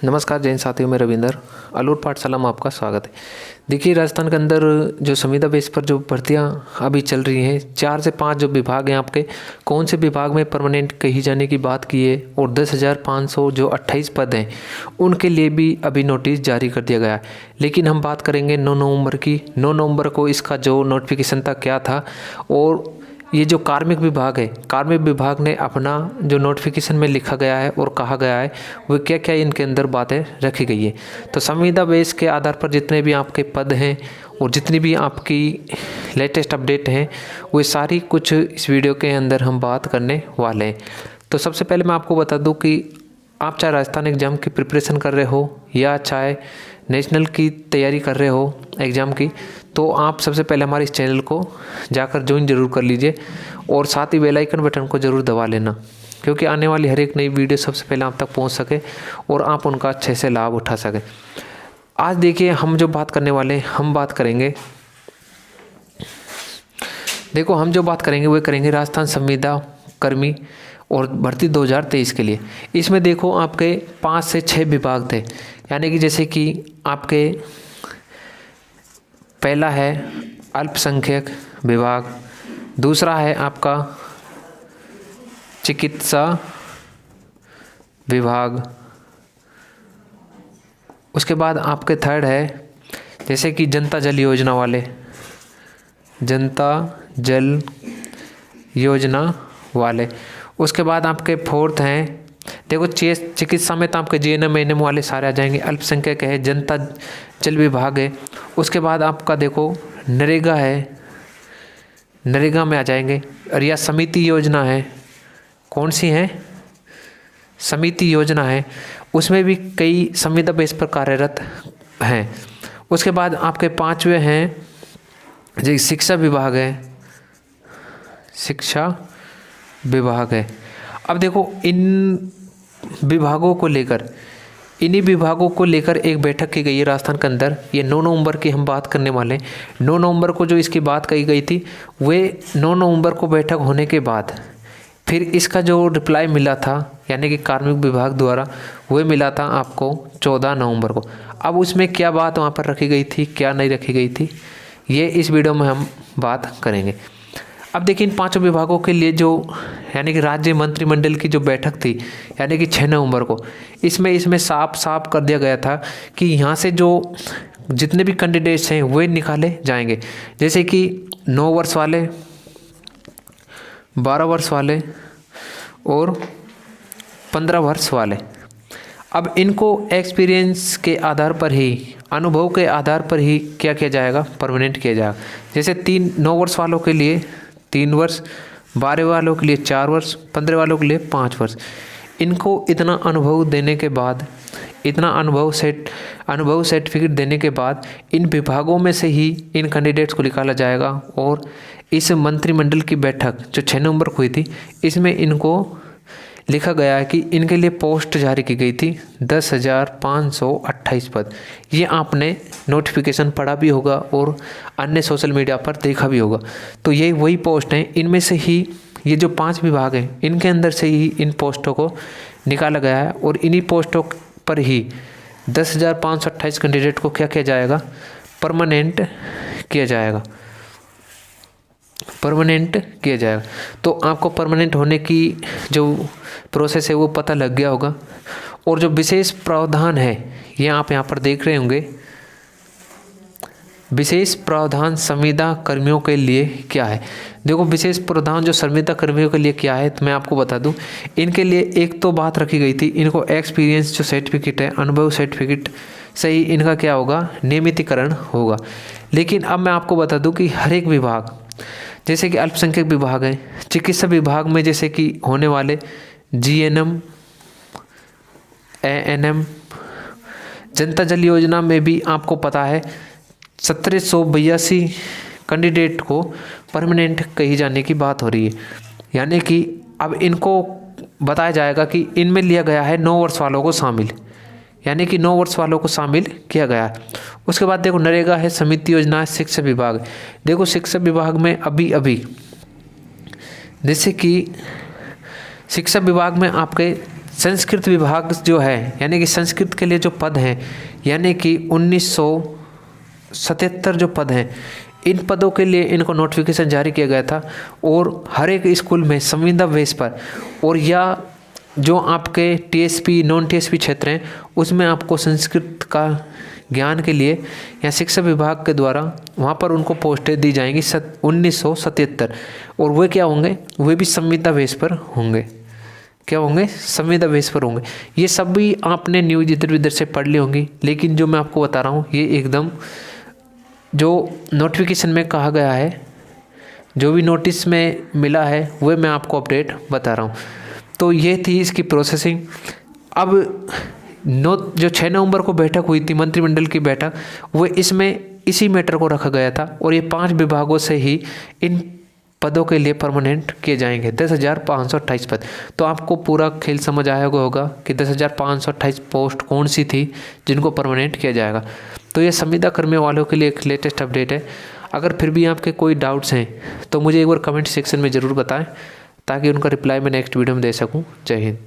नमस्कार जैन साथियों, मैं रविंदर अलूर पाठशाला में आपका स्वागत है। देखिए, राजस्थान के अंदर जो संविदा बेस पर जो भर्तियां अभी चल रही हैं, 4 से 5 जो विभाग हैं आपके, कौन से विभाग में परमानेंट कही जाने की बात की है और 10,500 जो 28 पद हैं उनके लिए भी अभी नोटिस जारी कर दिया गया है। लेकिन हम बात करेंगे 9 नवंबर की। 9 नवंबर को इसका जो नोटिफिकेशन था क्या था, और ये जो कार्मिक विभाग है, कार्मिक विभाग ने अपना जो नोटिफिकेशन में लिखा गया है और कहा गया है वो क्या क्या इनके अंदर बातें रखी गई है। तो संविदा बेस के आधार पर जितने भी आपके पद हैं और जितनी भी आपकी लेटेस्ट अपडेट हैं वो सारी कुछ इस वीडियो के अंदर हम बात करने वाले हैं। तो सबसे पहले मैं आपको बता दूं कि आप चाहे राजस्थान एग्ज़ाम की प्रिपरेशन कर रहे हो या चाहे नेशनल की तैयारी कर रहे हो एग्ज़ाम की, तो आप सबसे पहले हमारे इस चैनल को जाकर ज्वाइन ज़रूर कर लीजिए और साथ ही बेल आइकन बटन को ज़रूर दबा लेना, क्योंकि आने वाली हर एक नई वीडियो सबसे पहले आप तक पहुंच सके और आप उनका अच्छे से लाभ उठा सकें। आज देखिए, हम जो बात करने वाले हैं, हम बात करेंगे वो करेंगे राजस्थान संविदा कर्मी और भर्ती 2023 के लिए। इसमें देखो आपके 5 से 6 विभाग थे, यानी कि जैसे कि आपके पहला है अल्पसंख्यक विभाग, दूसरा है आपका चिकित्सा विभाग, उसके बाद आपके थर्ड है जैसे कि जनता जल योजना वाले, जनता जल योजना वाले। उसके बाद आपके फोर्थ हैं, देखो चिकित्सा में तो आपके जीएनएम एएनएम वाले सारे आ जाएंगे। अल्पसंख्यक है, जनता जल विभाग है। उसके बाद आपका देखो नरेगा है, नरेगा में आ जाएंगे। और या समिति योजना है, कौन सी है, समिति योजना है, उसमें भी कई संविदा बेस पर कार्यरत हैं। उसके बाद आपके 5वें हैं जो शिक्षा विभाग है, शिक्षा विभाग है। अब देखो इन्हीं विभागों को लेकर एक बैठक की गई है राजस्थान के अंदर। ये 9 नवंबर की हम बात करने वाले हैं। 9 नवंबर को जो इसकी बात कही गई थी, वे 9 नवंबर को बैठक होने के बाद फिर इसका जो रिप्लाई मिला था, यानी कि कार्मिक विभाग द्वारा, वह मिला था आपको 14 नवंबर को। अब उसमें क्या बात वहाँ पर रखी गई थी, क्या नहीं रखी गई थी, ये इस वीडियो में हम बात करेंगे। अब देखिए, इन 5 विभागों के लिए जो यानी कि राज्य मंत्रिमंडल की जो बैठक थी, यानी कि 6 नवंबर को, इसमें साफ कर दिया गया था कि यहाँ से जो जितने भी कैंडिडेट्स हैं वे निकाले जाएंगे। जैसे कि 9 वर्ष वाले, 12 वर्ष वाले और 15 वर्ष वाले। अब इनको एक्सपीरियंस के आधार पर ही, अनुभव के आधार पर ही क्या किया जाएगा, परमानेंट किया जाएगा। जैसे 9 वर्ष वालों के लिए 3 वर्ष, 12 वालों के लिए 4 वर्ष, 15 वालों के लिए 5 वर्ष। इनको इतना अनुभव देने के बाद, इतना अनुभव सर्टिफिकेट देने के बाद इन विभागों में से ही इन कैंडिडेट्स को निकाला जाएगा। और इस मंत्रिमंडल की बैठक जो 6 नवंबर को हुई थी, इसमें इनको लिखा गया है कि इनके लिए पोस्ट जारी की गई थी 10,528 पद। ये आपने नोटिफिकेशन पढ़ा भी होगा और अन्य सोशल मीडिया पर देखा भी होगा। तो ये वही पोस्ट हैं, इनमें से ही ये जो 5 विभाग हैं इनके अंदर से ही इन पोस्टों को निकाला गया है। और इन्हीं पोस्टों पर ही 10,528 कैंडिडेट को क्या किया जाएगा, परमानेंट किया जाएगा। तो आपको परमानेंट होने की जो प्रोसेस है वो पता लग गया होगा। और जो विशेष प्रावधान है, ये आप यहाँ पर देख रहे होंगे, विशेष प्रावधान संविदा कर्मियों के लिए क्या है। देखो, विशेष प्रावधान जो संविदा कर्मियों के लिए क्या है, तो मैं आपको बता दूं। इनके लिए एक तो बात रखी गई थी, इनको एक्सपीरियंस जो सर्टिफिकेट है, अनुभव सर्टिफिकेट से ही इनका क्या होगा, नियमितीकरण होगा। लेकिन अब मैं आपको बता दूं कि हर एक विभाग, जैसे कि अल्पसंख्यक विभाग है, चिकित्सा विभाग में जैसे कि होने वाले जीएनएम एएनएम, जनता जल योजना में भी आपको पता है 1782 कैंडिडेट को परमानेंट कही जाने की बात हो रही है। यानी कि अब इनको बताया जाएगा कि इनमें लिया गया है 9 वर्ष वालों को शामिल, यानी कि 9 वर्ष वालों को शामिल किया गया है। उसके बाद देखो नरेगा है, समिति योजना है, शिक्षा विभाग। देखो शिक्षा विभाग में अभी जैसे कि शिक्षा विभाग में आपके संस्कृत विभाग जो है यानी कि संस्कृत के लिए जो पद हैं यानी कि 1977 जो पद हैं, इन पदों के लिए इनको नोटिफिकेशन जारी किया गया था। और हर एक स्कूल में संविदा बेस पर और या जो आपके टीएसपी नॉन टीएसपी क्षेत्र हैं उसमें आपको संस्कृत का ज्ञान के लिए या शिक्षा विभाग के द्वारा वहाँ पर उनको पोस्टें दी जाएंगी 1977। और वे क्या होंगे, वे भी संविदा बेस पर होंगे। क्या होंगे, संविदा बेस पर होंगे। ये सब भी आपने न्यूज़ इधर उधर से पढ़ ली होंगी, लेकिन जो मैं आपको बता रहा हूँ ये एकदम जो नोटिफिकेशन में कहा गया है, जो भी नोटिस में मिला है वह मैं आपको अपडेट बता रहा हूँ। तो ये थी इसकी प्रोसेसिंग। अब जो 6 नवंबर को बैठक हुई थी मंत्रिमंडल की बैठक, वो इसमें इसी मैटर को रखा गया था और ये 5 विभागों से ही इन पदों के लिए परमानेंट किए जाएंगे 10,528 पद। तो आपको पूरा खेल समझ आया होगा कि 10,528 पोस्ट कौन सी थी जिनको परमानेंट किया जाएगा। तो ये संविदा कर्मियों वालों के लिए एक लेटेस्ट अपडेट है। अगर फिर भी आपके कोई डाउट्स हैं तो मुझे एक बार कमेंट सेक्शन में ज़रूर बताएं ताकि उनका रिप्लाई मैं नेक्स्ट वीडियो में दे सकूं। जय हिंद।